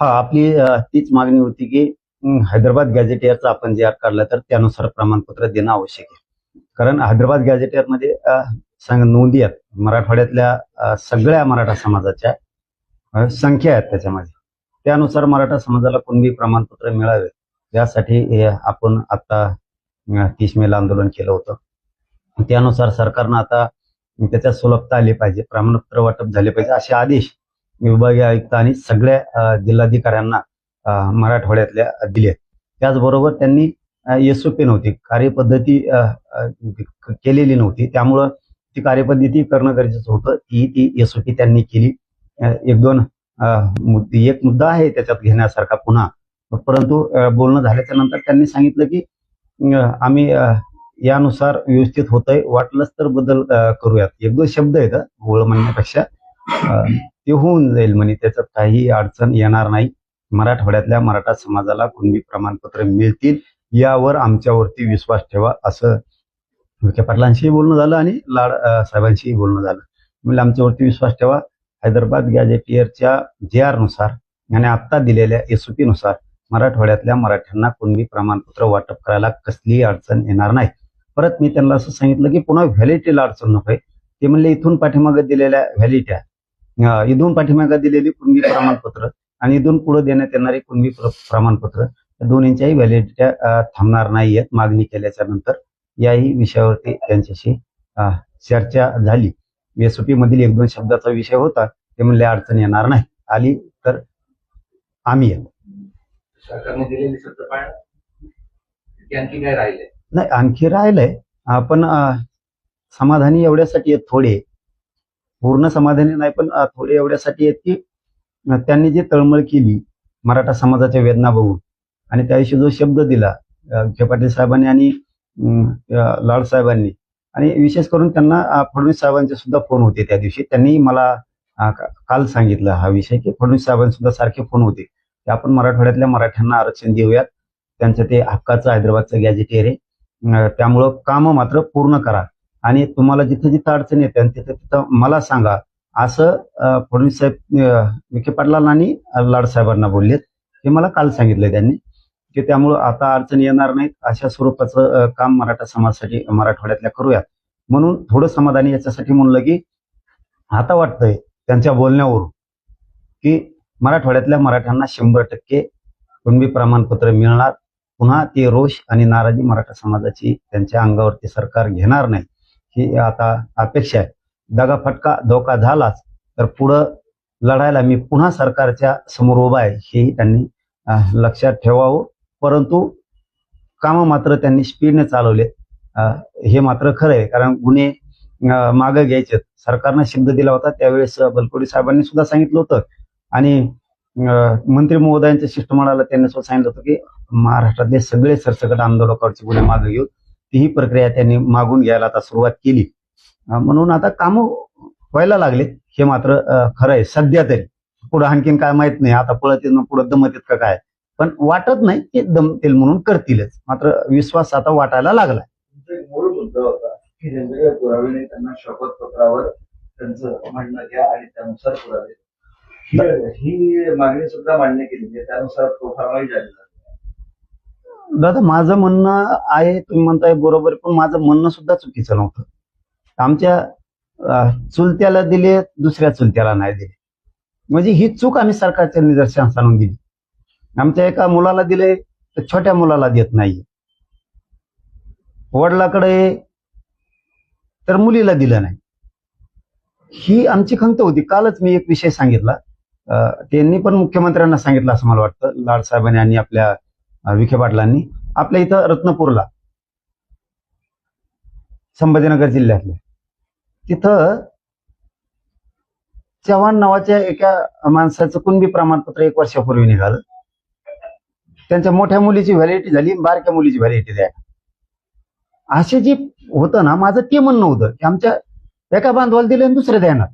हा, आपली तीच मागणी होती की हैदराबाद गॅझेटियरचा आपण जे ऍक्ट काढला तर त्यानुसार प्रमाणपत्र देणं आवश्यक आहे. कारण हैदराबाद गॅझेटियरमध्ये नोंदी आहेत मराठवाड्यातल्या सगळ्या मराठा समाजाच्या संख्या आहेत त्याच्यामध्ये. त्यानुसार मराठा समाजाला कुणबी प्रमाणपत्र मिळावे यासाठी आपण आता 30 मेला आंदोलन केलं होतं. त्यानुसार सरकारनं आता त्याच्यात सुलभता आली पाहिजे, प्रमाणपत्र वाटप झाले पाहिजे असे आदेश विभागीय आयुक्त आणि सगळ्या जिल्हाधिकाऱ्यांना मराठवाड्यातल्या दिले. त्याचबरोबर त्यांनी एसओपी नव्हती, कार्यपद्धती केलेली नव्हती, त्यामुळं ती कार्यपद्धती करणं गरजेचं होतं. ती एसओपी त्यांनी केली. एक दोन एक मुद्दा आहे त्याच्यात घेण्यासारखा पुन्हा, परंतु बोलणं झाल्याच्या नंतर त्यांनी सांगितलं की आम्ही यानुसार व्यवस्थित होतंय, वाटलंच तर बदल करूयात. एक दोन शब्द आहेत ओळ म्हणण्यापेक्षा ते होऊन जाईल म्हणे, त्याच्यात काही अडचण येणार नाही. मराठवाड्यातल्या मराठा समाजाला कुणबी प्रमाणपत्र मिळतील यावर आमच्यावरती विश्वास ठेवा, असं विखे पाटलांशीही बोलणं झालं आणि लाड साहेबांशीही बोलणं झालं. म्हणजे आमच्यावरती विश्वास ठेवा, हैदराबाद गॅझेटियरच्या JR नुसार आणि आता दिलेल्या SOP नुसार मराठवाड्यातल्या मराठ्यांना कुणबी प्रमाणपत्र वाटप करायला कसलीही अडचण येणार नाही. परत मी त्यांना असं सांगितलं की पुन्हा व्हॅलिडिटीला अडचण नकोय. ते म्हणले इथून पाठीमागे दिलेल्या व्हॅलिडिट्या, इथून पाठीमागे दिलेली कुणबी प्रमाणपत्र आणि इथून पुढे देण्यात येणारी कुणबी प्रमाणपत्र या दोन्हीच्याही व्हॅलिडिट्या थांबणार नाहीयेत. मागणी केल्याच्या नंतर याही विषयावरती त्यांच्याशी चर्चा झाली. SOP मधील एक दोन शब्दाचा विषय होता, ते म्हणले अडचण येणार नाही, आली तर आम्ही येतो. सरकारने दिलेली शब्द पाळणं आणखी काय राहिलंय? नाही, आणखी राहिलंय. आपण समाधानी एवढ्यासाठी आहेत, थोडे पूर्ण समाधानी नाही पण थोडे एवढ्यासाठी आहेत की त्यांनी जी तळमळ केली मराठा समाजाच्या वेदना बघून आणि त्याविषयी जो शब्द दिला विखे पाटील साहेबांनी आणि लाड साहेबांनी, आणि विशेष करून त्यांना फडणवीस साहेबांचे सुद्धा फोन होते त्या दिवशी. त्यांनी मला काल सांगितलं हा विषय की फडणवीस साहेबांचे सुद्धा सारखे फोन होते की आपण मराठवाड्यातल्या मराठ्यांना आरक्षण देऊयात, त्यांचं ते हक्काचं हैदराबादचं गॅझेटियर आहे, त्यामुळं कामं मात्र पूर्ण करा आणि तुम्हाला जिथे जिथं अडचण येते तिथं तिथं मला सांगा, असं फडणवीस साहेब विखे पाटलांना आणि लाड साहेबांना बोललेत. हे मला काल सांगितलं त्यांनी की त्यामुळं आता अडचण येणार नाहीत, अशा स्वरूपाचं काम मराठा समाजासाठी मराठवाड्यातल्या करूयात. म्हणून थोडं समाधानी याच्यासाठी म्हणलं की आता वाटतंय त्यांच्या बोलण्यावरून की मराठवाड्यातल्या मराठ्यांना 100% कुणबी प्रमाणपत्र मिळणार. पुन्हा ती रोष आणि नाराजी मराठा समाजाची त्यांच्या अंगावरती सरकार घेणार नाही ही आता अपेक्षा आहे. दगाफटका धोका झालाच तर पुढं लढायला मी पुन्हा सरकारच्या समोर उभा आहे, हेही त्यांनी लक्षात ठेवावं. परंतु कामं मात्र त्यांनी स्पीडने चालवले, हे मात्र खरं आहे. कारण गुन्हे मागे घ्यायचे, सरकारनं शब्द दिला होता त्यावेळेस बलकवडी साहेबांनी सुद्धा सांगितलं होतं आणि मंत्री महोदयांच्या शिष्टमंडळाला त्यांनी सुद्धा सांगितलं होतं की महाराष्ट्रातले सगळे सरसकट आंदोलकांचे गुन्हे मागे घेऊन तीही प्रक्रिया त्यांनी मागून घ्यायला आता सुरुवात केली. म्हणून आता कामं व्हायला लागले, हे मात्र खरं आहे. सध्या तरी पुढे आणखीन काय माहित नाही, आता पळत पुढे दमत का काय, पण वाटत नाही की दमतील म्हणून करतीलच. मात्र विश्वास आता वाटायला लागला. मूळ मुद्दा होता की ज्यांच्याकडे पुरावे नाही त्यांना शपथपत्रावर त्यांचं म्हणणं घ्या आणि त्यानुसार पुरावे, ही मागणी सुद्धा मान्य केली, त्यानुसार प्रोफार्माही जारी झाली. दादा, माझं म्हणणं आहे, तुम्ही म्हणताय बरोबर, पण माझं म्हणणं सुद्धा चुकीचं नव्हतं. आमच्या चुलत्याला दिले, दुसऱ्या चुलत्याला नाही दिले, म्हणजे ही चूक आम्ही सरकारच्या निदर्शनास आणून दिली. आमच्या एका मुलाला दिले तर छोट्या मुलाला देत नाही, वडिलाकडे तर मुलीला दिलं नाही. ही आमची खंत होती. कालच मी एक विषय सांगितला, त्यांनी पण मुख्यमंत्र्यांना सांगितलं असं मला वाटतं, लाड साहेबांनी आणि आपल्या विखे पाटलांनी. आपल्या इथं रत्नपूरला, संभाजीनगर जिल्ह्यातल्या, तिथं चव्हाण नावाच्या एका माणसाचं कुणबी प्रमाणपत्र 1 वर्षापूर्वी निघालं. त्यांच्या मोठ्या मुलीची व्हॅलिडिटी झाली, बारक्या मुलीची व्हॅलिडिटी द्या. असे जे होतं ना, माझं ते म्हणणं होतं की आमच्या एका बांधवाला दिले आणि दुसऱ्या देणार,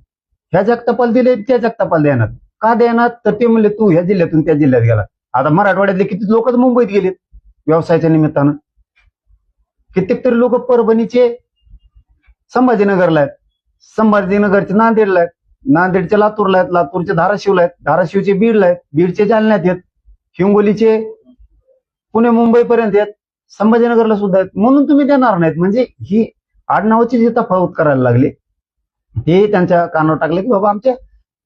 ह्या जगतापाल दिले त्या जगतापाल देणार, का देणार? तर ते म्हणले तू ह्या जिल्ह्यातून त्या जिल्ह्यात गेला. आता मराठवाड्यातले किती लोक मुंबईत गेलेत व्यवसायाच्या निमित्तानं, कित्येक तरी लोक परभणीचे संभाजीनगरला आहेत, संभाजीनगरचे नांदेडला आहेत, नांदेडचे लातूरला आहेत, लातूरचे धाराशिवला आहेत, धाराशिवचे बीडला आहेत, बीडचे जालन्यात आहेत, हिंगोलीचे पुणे मुंबईपर्यंत आहेत, संभाजीनगरला सुद्धा आहेत. म्हणून तुम्ही देणार नाहीत. म्हणजे ही आडनावाची जी तफावत करायला लागली ते त्यांच्या कानावर टाकले की बाबा आमच्या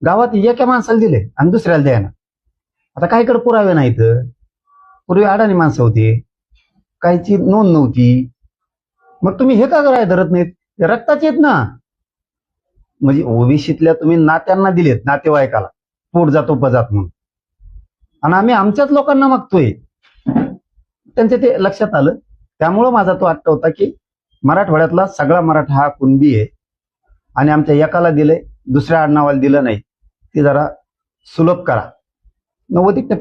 गावात एका माणसाला दिले आणि दुसऱ्याला द्यायना. आता काहीकडे पुरावे नाहीत. पूर्वी अडाणी माणसं होती, काहीची नोंद नव्हती. मग तुम्ही हे का करायला धरत नाहीत? ते रक्ताचे आहेत ना. म्हणजे ओबीसीतल्या तुम्ही नात्यांना दिलेत, नातेवाईकाला पोट जातो उपजात म्हणून, आणि आम्ही आमच्याच लोकांना मागतोय. त्यांच्या ते लक्षात आलं. त्यामुळं माझा तो आट्टा होता की मराठवाड्यातला सगळा मराठा हा कुणबी आहे आणि आमच्या एकाला दिलंय, दुसऱ्या आडनावाला दिलं नाही. ते जरा सुलभ करा. 90%